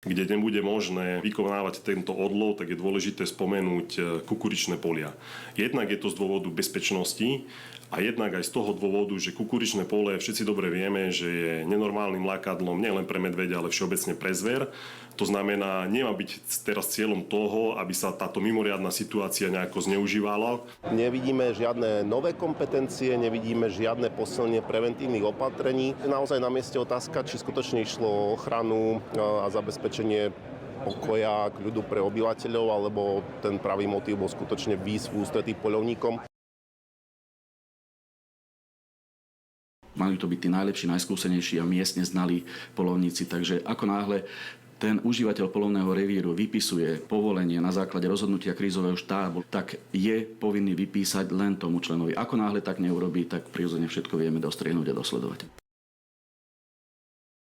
kde nebude možné vykonávať tento odlov, tak je dôležité spomenúť kukuričné polia. Jednak je to z dôvodu bezpečnosti a jednak aj z toho dôvodu, že kukuričné pole, všetci dobre vieme, že je nenormálnym lákadlom nielen pre medveďa, ale všeobecne pre zver. To znamená, nemá byť teraz cieľom toho, aby sa táto mimoriadna situácia nejako zneužívala. Nevidíme žiadne nové kompetencie, nevidíme žiadne posilnenie preventívnych opatrení. Naozaj na mieste otázka, či skutočne išlo o ochranu a zabezpečenie pokoja, kľudu pre obyvateľov, alebo ten pravý motív bol skutočne výsť v ústretí poľovníkom. Mali to byť tí najlepší, najskúsenejší a miestne znali poľovníci, takže ako náhle ten užívateľ poľovného revíru vypisuje povolenie na základe rozhodnutia krízového štábu, tak je povinný vypísať len tomu členovi. Ako náhle tak neurobí, tak prirodzene všetko vieme dostriehnúť a dosledovať.